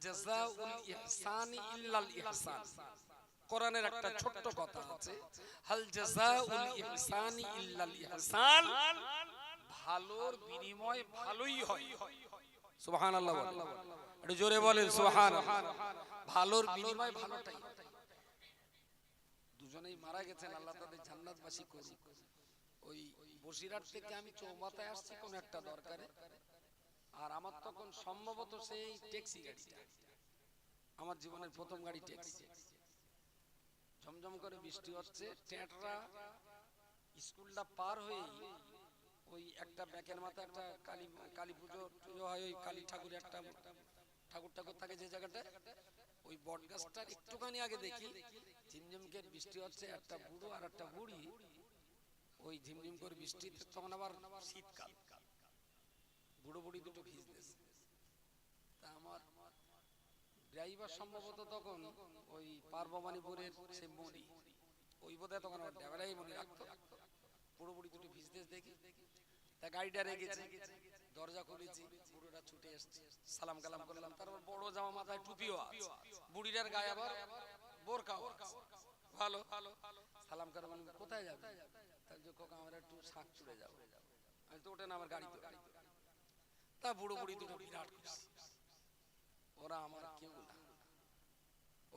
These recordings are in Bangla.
জাযাউল ইহসানি ইল্লাল ইহসান। কোরআনের একটা ছোট্ট কথা আছে, হাল জাযাউল ইহসানি ইল্লাল ইহসান, ভালোর বিনিময় ভালোই হয়। সুবহানাল্লাহ বলেন, একটু জোরে বলেন সুবহানাল্লাহ। ভালোর বিনিময় ভালোটাই। দুজনেই মারা গেছেন, আল্লাহ তাদের জান্নাতবাসী করুক। ওই বসিরহাট থেকে আমি চৌমাথায় আসছি কোন একটা দরকারে, আর আমার তখন সম্ভবত সেই ট্যাক্সি গাড়িটা, আমার জীবনের প্রথম গাড়ি ট্যাক্সি। ঝমঝম করে বৃষ্টি হচ্ছে, টেটরা স্কুলটা পার হয়ে ওই একটা ব্যাকের মাথায় একটা কালী পুজো হয়, ওই কালী ঠাকুর একটা ঠাকুর থাকে যে জায়গাটা, ওই বট গাছটার একটুখানি আগে দেখি ঝিমঝিমকে বৃষ্টি হচ্ছে, একটা বুড়ো আর একটা বুড়ি ওই ঝিমঝিম করে বৃষ্টিতে, তখন আবার শীতকাল, বুড়ো বুড়ি দুটো ভিজতেছে। তা আমার ড্রাইভার সম্ভবত তখন ওই পার্বমানীপুরের সে মনি, ওই বোধহয় তখন আমার ড্রাইভারাই মনে রাখতো। বুড়ো বুড়ি দুটো ভিজতেছে দেখি, তা গাড়িটা রেখেছে, দরজা খুলেছি, বুড়োটা ছুটে এসছে, সালাম কালাম করলাম। তারপর বড় জামা, মাথায় টুপিও আছে, বুড়িটার গায়ে আবার বোরকাও আছে। ভালো সালাম করে বললাম কোথায় যাবে? তার যে কোকা আমরা একটু শাক চুড়ে যাবো। আমি তো ওঠে না আমার গাড়িতে। তা বুড়ো বুড়ি দুটো বিরাট খুশি, ওরা আমার কেউ না,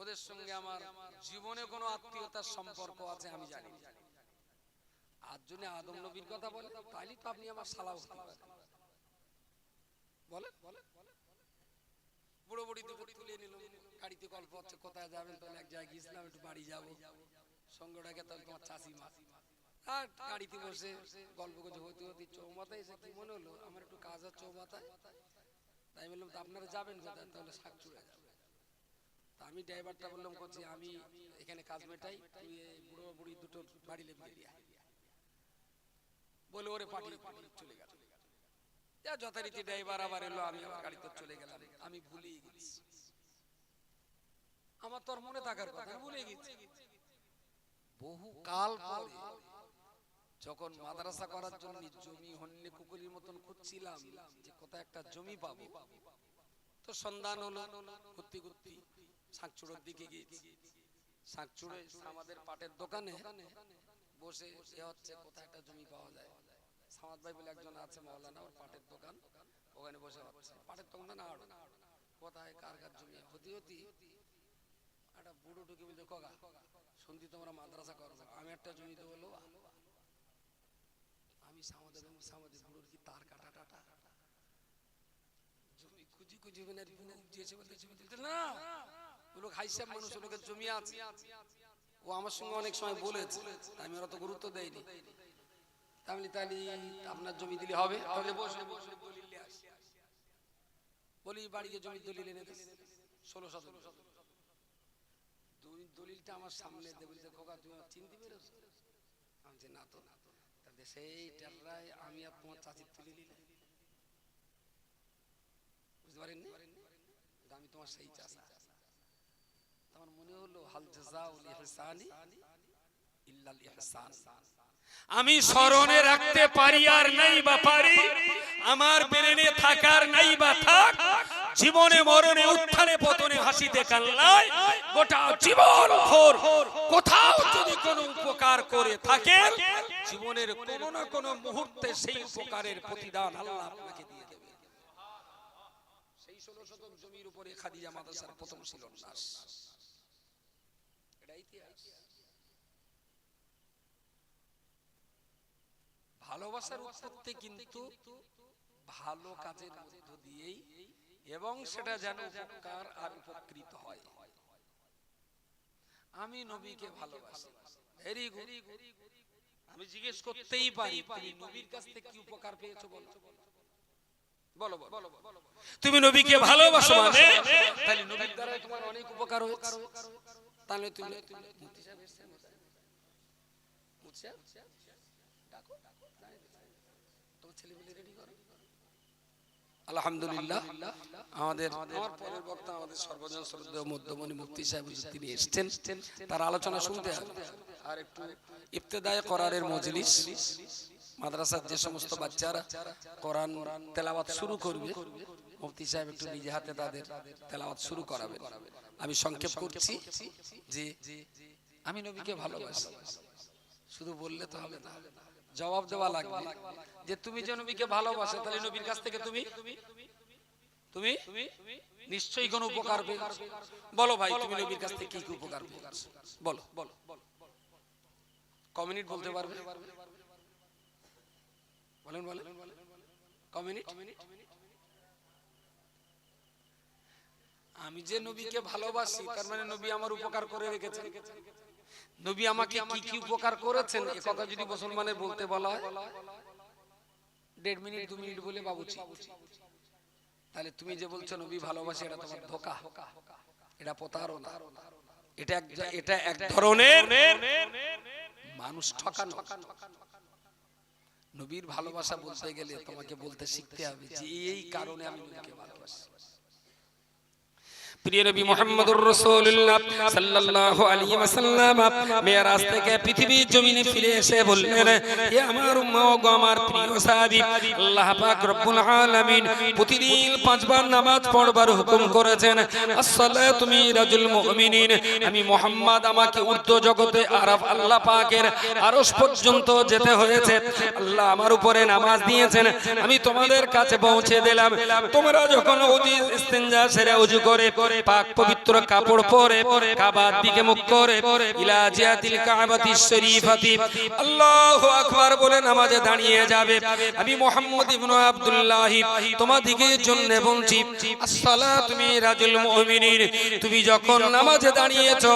ওদের সঙ্গে আমার জীবনে কোনো আত্মীয়তার সম্পর্ক আছে আমি জানি। আর যদি আদম নবীর কথা বলে তাহলে তো আপনি আমার শালা হতে পারেন। বলেন বুড়ো বুড়ি দুটো তুলে নিল, গাড়িতে গল্প হচ্ছে কোথায় যাবেন, তাহলে এক জায়গায় গিয়েছিলাম, একটু বাড়ি যাবো, সঙ্গটাকে তাহলে তোমার চাষি মা। আর গাড়িতে বসে গল্প করছে, হতে হতে চৌমাথায় এসে কি মনে হলো আমার একটু কাজ আছে চৌমাথায়, তাই বললাম আপনারা যাবেন কোথায়? তাহলে শাক চুড়ে যাবে। তা আমি ড্রাইভারটা বললাম করছি আমি এখানে কাজ মেটাই, তুই বুড়ো বুড়ি দুটো বাড়ি লেগে দিয়ে বলে ওরে পাঠিয়ে চলে গেল। যথারীতি ড্রাইভার আবার এলো, আমি আমার গাড়িতে চলে গেলাম। আমি ভুলেই গেছি, আমার তোর মনে থাকার কথা, ভুলে গেছি। বহু কাল পরে যখন মাদ্রাসা করার জন্য জমি হন্যে কুকুরের মতন খুঁজছিলাম যে কোথায় একটা জমি পাবো, তো সন্ধান হলো, ঘুরতে ঘুরতে শাকচুড়োর দিকে গিয়েছি। শাকচুড়ে আমাদের পাটের দোকানে বসে এ হচ্ছে কোথায় একটা জমি পাওয়া যায়। সামাদ ভাই বলে একজন আছে মাওলানা, ওর পাটের দোকান, ওখানে বসে হচ্ছে পাটের দোকানটা না আড়ো, কোথায় কার কার জমি। হতি হতি একটা বুড়ো ঢুকে বলছে কগা শুনতি তোমরা মাদ্রাসা করবো, আমি একটা জমি তো বললো। আমি সামাদের বুড়োর কি তার কাটা টাটা জমি খুঁজি খুঁজি দিয়েছে বলতে না, ওগুলো হাইসাব মানুষ, লোকের জমি আছে। ও আমার সঙ্গে অনেক সময় বলেছে, আমি ওরা তো গুরুত্ব দেয়নি। তাহলে আপনার জমি দিলে হবে, তাহলে বসে দলিল নিয়ে আসি। বলি বাড়িতে জমির দলিল এনে 16 দলিলটা আমার সামনে দেবে, খোকা তুমি চিনতে পেরেছো? আমি যে না তো, তাহলে সেই টেররায় আমি আর তোমার চাচির তুলে নিলে, বুঝতে পারেননি? আমি তোমার সেই চাচা। আমার মনে হলো হাল জাযাউল ইহসানি ইল্লাল ইহসান। আমি স্মরণে রাখতে পারি আর নাই বা পারি, আমার ব্রেনে থাকার নাই বা থাক, জীবনে মরণে উত্থানে পতনে হাসিতে কান্নায় গোটা জীবন ভর কোথাও যদি কোনো উপকার করে থাকেন, জীবনের কোনো না কোনো মুহূর্তে সেই উপকারের প্রতিদান আল্লাহ আপনাকে দিয়ে দেবে। সেই 16 শতক জমির উপরে খাদিজা মাদ্রাসার প্রথম শিলান্যাস। এটা ইতিহাস। ভালোবাসার উৎপত্তি কিন্তু ভালো কাজের মধ্য দিয়েই, এবং সেটা যেন উপকার আর উপকৃত হয়। আমি নবীকে ভালোবাসি, ভেরি গুড। আমি জিজ্ঞেস করতেই পারি তুমি নবীর কাছ থেকে কি উপকার পেয়েছো বলো, বলো বলো। তুমি নবীকে ভালোবাসো মানে তাহলে নবীর দ্বারা তোমার অনেক উপকার হয়েছে। তাহলে তুমি মুফতি সাহেব এসেছেন, মুফতি সাহেব ডাকো, তোমার ছেলেমেয়ে রেডি করো। আলহামদুলিল্লাহ, আমার পরের বক্তা আমাদের সর্বজন শ্রদ্ধেয় মধ্যমণি মুফতি সাহেব, তিনি এসেছেন, তার আলোচনা শুনতে হবে। আর একটু ইবতেদায়ে কোরআনের মজলিস, মাদ্রাসার যে সমস্ত বাচ্চারা কোরআন তেলাওয়াত শুরু করবে, মুফতি সাহেব একটু নিজে হাতে তাদের তেলাওয়াত শুরু করাবেন। আমি সংক্ষেপ করছি যে আমি নবীকে ভালোবাসি, শুধু বললে তো হবে না, জবাব দেওয়া লাগবে যে তুমি যে নবীকে ভালোবাসো তাহলে নবীর কাছ থেকে তুমি তুমি নিশ্চয়ই কোনো উপকার পেয়েছো। বলো ভাই তুমি নবীর কাছ থেকে কি কি উপকার পেয়েছো বলো। কমিউনিট বলতে পারবে? বলেন বলেন কমিউনিট। আমি যে নবীকে ভালোবাসি তার মানে নবী আমার উপকার করে রেখেছেন। নবী আমাকে কি কি উপকার করেছেন এ কথা যদি মুসলমানের বলতে বলা হয় 1.5 মিনিট 2 মিনিট বলে বাবুচি। তাহলে তুমি যে বলছো নবী ভালোবাসি এটা তোমার ধোঁকা, এটা প্রতারণা, এটা এক ধরনের মানুষ ঠকানো। নবীর ভালোবাসা বলতে গেলে তোমাকে বলতে শিখতে হবে যে এই কারণে আমি নবীকে ভালোবাসি। প্রিয় নবী মুহাম্মদুর রাসূলুল্লাহ সাল্লাল্লাহু আলাইহি ওয়াসাল্লাম মেরাজ থেকে পৃথিবীর জমিনে ফিরে এসে বললেন, হে আমার উম্মাহ ও আমার প্রিয় সাহাবী, আল্লাহ পাক রব্বুল আলামিন প্রতিদিন 5 বার নামাজ পড়বার হুকুম করেছেন। as-সালাতু মিরাজুল মুমিনিন। আমি মুহাম্মদ আমাকে উর্ধ্ব জগতে আরব আল্লাহ পাকের আরশ পর্যন্ত যেতে হয়েছে। আল্লাহ আমার উপরে নামাজ দিয়েছেন, আমি তোমাদের কাছে পৌঁছে দিলাম। তোমরা যখন ওযু ইস্তেনজা সেরে ওযু করে পাক পবিত্র কাপড় পরে কাবার দিকে মুখ করে ইলা জিয়াতিল কাবাতিশ শরীফাতি আল্লাহু আকবার বলে নামাজে দাঁড়িয়ে যাবে। আমি মুহাম্মদ ইবনে আব্দুল্লাহ তোমাদের জন্য বলছি, as-সালাতু মিরাজুল মুমিনিন। তুমি যখন নামাজে দাঁড়িয়েছো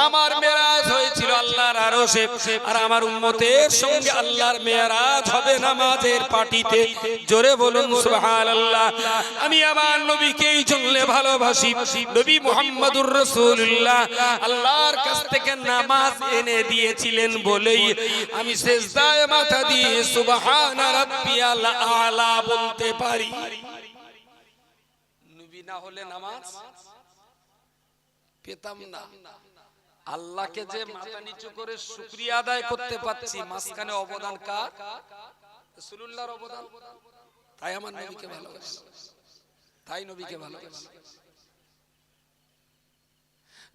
আমার মেরাজ হয়েছিল আল্লাহর আরশে, আর আমার উম্মতের সঙ্গে আল্লাহর মেরাজ হবে নামাজের পাটিতে। জোরে বলুন সুবহানাল্লাহ। আমি আমার নবীকে এই জন্য ভালোবাসি, নবী মুহাম্মদুর রাসূলুল্লাহ আল্লাহর কাছ থেকে নামাজ এনে দিয়েছিলেন বলেই আমি সিজদায় মাথা দিয়ে সুবহানা রাব্বিয়াল আলা বলতে পারি। নবী না হলে নামাজ পেতাম না। আল্লাহকে যে মাথা নিচু করে শুকরিয়া আদায় করতে পারছি, মাঝখানে অবদান কার? রাসূলুল্লাহর অবদান। তাই আমার নবীকে ভালোবাসি, তাই নবীকে ভালোবাসি।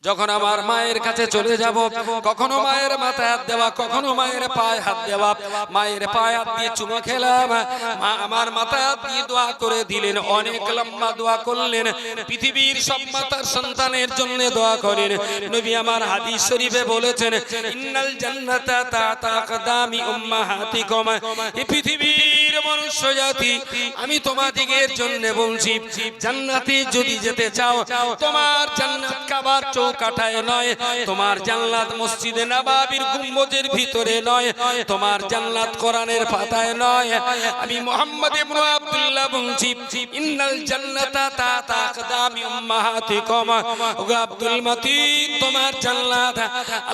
যখন আমার মায়ের কাছে চলে যাব, কখনো মায়ের মাথায় হাত দেওয়া, কখনো মায়ের পায়ে হাত দেওয়া, মায়ের পায়ে হাত দিয়ে চুমো খেলাম, মা আমার মাথায় হাত দিয়ে দোয়া করে দিলেন, অনেক লম্বা দোয়া করলেন। পৃথিবীর সব মাতার সন্তানের জন্য দোয়া করেন। নবী আমার হাদিস শরীফে বলেছেন, ইন্নাল জান্নাতা তাতা আকদামি উম্মাহাতিকুম। এই পৃথিবীর মনুষ্য জাতি আমি তোমাদের জন্য বলছি, জান্নাতে যদি যেতে চাও তোমার জান্নাত কাবার চৌকাঠায় নয়, তোমার জান্নাত মসজিদে নববীর গুম্বজের ভিতরে নয়, তোমার জান্নাত কোরআনের পাতায় নয়। আমি মুহাম্মদ ইবনে আব্দুল্লাহ বলছি, ইন্নাল জান্নাতা তাতা আকদামি উম্মাহাতিকুম। ও আব্দুল মতিন, তোমার জান্নাত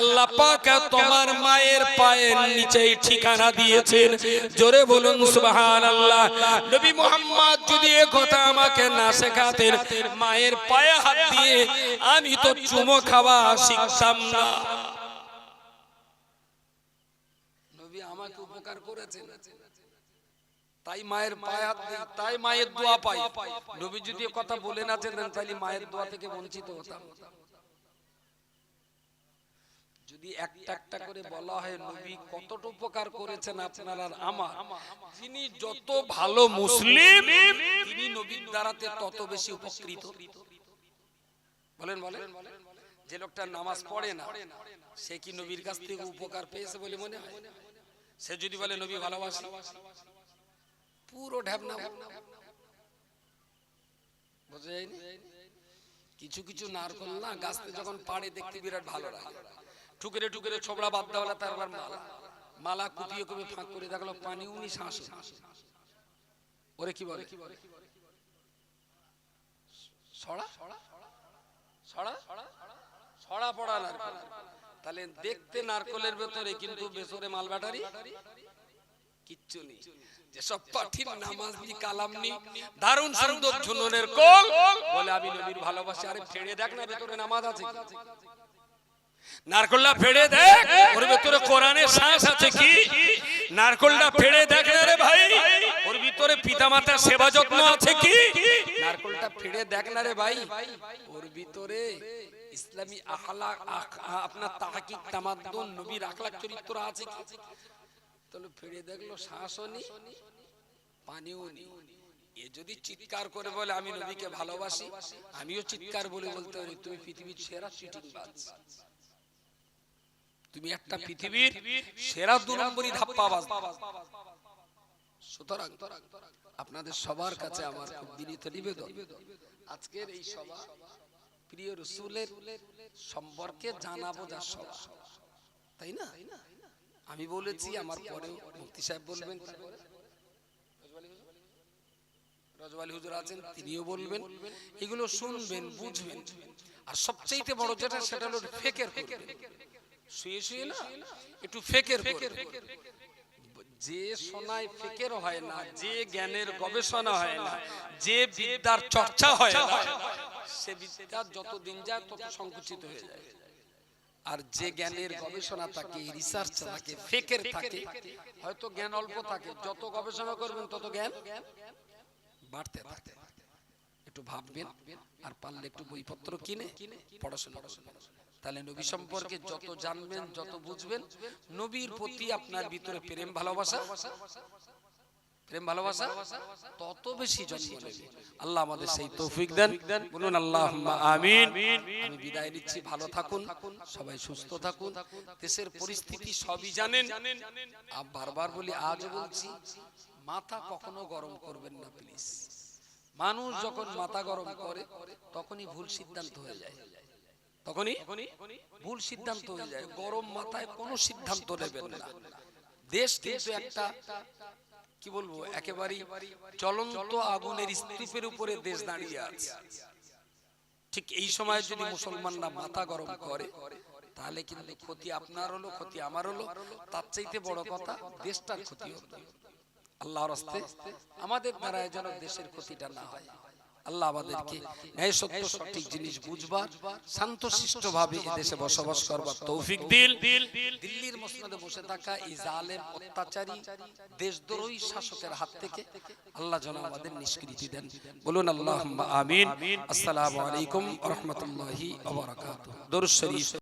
আল্লাহ পাক তোমার মায়ের পায়ের নিচেই ঠিকানা দিয়েছেন। জোরে বলুন সুবহানাল্লাহ। নবী মুহাম্মদ যদি এই কথা আমাকে না শেখাতেন, মায়ের পায়ে হাত দিয়ে আমি তো চুমো খাওয়া শিখতাম না। নবী আমাকে উপকার করেছেন, তাই মায়ের পায়ে হাত দিই, তাই মায়ের দোয়া পাই। নবী যদি এই কথা বলে না যেতেন তাহলে মায়ের দোয়া থেকে বঞ্চিত হতাম। যদি একটা একটা করে বলা হয় নবী কতটা উপকার করেছেন আপনার আর আমার, যিনি যত ভালো মুসলিম তিনি নবীর দ্বারাতে তত বেশি উপকৃত। বলেন বলেন। যে লোকটা নামাজ পড়ে না সে কি নবীর কাছ থেকে উপকার পেয়েছে বলে মনে হয়? সে যদি বলে নবী ভালোবাসি, পুরো ঢ্যাবনা। বুঝা যায়নি? কিছু কিছু নারকল না গাছতে যখন পাড়ে দেখতে বিরাট ভালো লাগে, টুকরে টুকরে ছোবড়া বাদ দেওয়া, তারপর মালা মালা কুপিয়ে কুপিয়ে ফাঁক করে দেখলো পানি উনি শ্বাস। ওরে কি বলে? ছড়া ছড়া ছড়া পড়া নারকল। তাহলে দেখতে নারকলের ভেতরে কিন্তু ভেতরে মাল ব্যাটারি কিচ্ছু নেই। যেসব পাঠির নামাজ নি কালাম নি দারুণ সুন্দর ঝুননের কোল বলে আমি নবীর ভালোবাসি। আরে ফেড়ে দেখ না ভেতরে নামাজ আছে কি? নারকলটা ফেড়ে দেখ ওর ভেতরে কোরআনের শ্বাস আছে কি? নারকলটা ফেড়ে দেখ রে ভাই, ওর ভিতরে ভিতরে পিতামাতার সেবা যত্ন আছে কি? নারকলটা ফেড়ে দেখ না রে ভাই, ওর ভিতরে ইসলামী আখলাক, আপনার তাহকিক, তামাদ্দুন, নবীর আখলাক চরিত্র আছে কি? তাহলে ফেড়ে দেখলো শ্বাসও নেই, পানিও নেই। এ যদি চিৎকার করে বলে আমি নবীকে ভালোবাসি, আমিও চিৎকার বলে বলতে পারি তুমি পৃথিবীর সেরা চিটিংবাজ, তুমি একটা পৃথিবীর সেরা 2 নম্বরই ধাপ্পাবাজ। সুতরাং আপনাদের সবার কাছে আমার খুব বিনীত নিবেদন, আজকের এই সভা প্রিয় রাসূলের সম্পর্কে জানাবো যা সভা, তাই না? আমি বলেছি, আমার পরেও মুফতি সাহেব বলবেন, রজব আলী হুজুর আছেন, তিনিও বলবেন, এগুলো শুনবেন, বুঝবেন। আর সবচেয়ে বড় যেটা, সেটা হলো ফেকের করবেন, শুয়ে শুয়ে না একটু ফেকের করবেন। যে শোনায় ফেকের হয় না, যে জ্ঞানের গবেষণা হয় না, যে বিদ্যার চর্চা হয় না, সে বিদ্যা যত দিন যায় তত সংকুচিত হয়ে যায়। আর যে জ্ঞানের গবেষণা থাকে, রিসার্চ থাকে, ফেকের থাকে, হয়তো জ্ঞান অল্প থাকে, যত গবেষণা করবেন তত জ্ঞান বাড়তে থাকে। একটু ভাববেন, আর পারলে একটু বইপত্র কিনে পড়াশোনা করবেন, তাহলে নবী সম্পর্কে যত জানবেন, যত বুঝবেন, নবীর প্রতি আপনার ভিতরে প্রেম ভালোবাসা তত বেশি জন্ম নেবে। আল্লাহ আমাদের সেই তৌফিক দেন, বলুন আল্লাহুম্মা আমিন। আমি বিদায় নিচ্ছি, ভালো থাকুন, সবাই সুস্থ থাকুন। দেশের পরিস্থিতি সবই জানেন, বারবার বলি, আজও বলছি, মাথা কখনো গরম করবেন না প্লিজ। মানুষ যখন মাথা গরম করে তখনই ভুল সিদ্ধান্ত হয়ে যায়, গরম মাথায় কোনো সিদ্ধান্ত নেবেন না। দেশ কিন্তু একটা, কি বলবো, একেবারে জ্বলন্ত আগুনের স্তূপের উপরে দেশ দাঁড়িয়ে আছে। ঠিক এই সময় যদি মুসলমানরা মাথা গরম করে, তাহলে কিন্তু ক্ষতি আপনার হলো, ক্ষতি আমার হলো, তার চাইতে বড় কথা দেশটার ক্ষতি হলো। আল্লাহর রাস্তে আমাদের দ্বারা যেন দেশের ক্ষতিটা না হয়। আল্লাহ আমাদেরকে ন্যায় সত্য সঠিক জিনিস বুঝবার, শান্তশিষ্ট ভাবে এই দেশে বসবাস করবার তৌফিক দিন। দিল্লির মসনদে বসে থাকা এই জালেম, অত্যাচারী, দেশদ্রোহী শাসকের হাত থেকে আল্লাহ যেন আমাদের নিষ্কৃতি দেন, বলুন আল্লাহুম্মা আমিন। আসসালামু আলাইকুম ওয়া রাহমাতুল্লাহি ওয়া বারাকাতুহু। দরুদ শরীফ।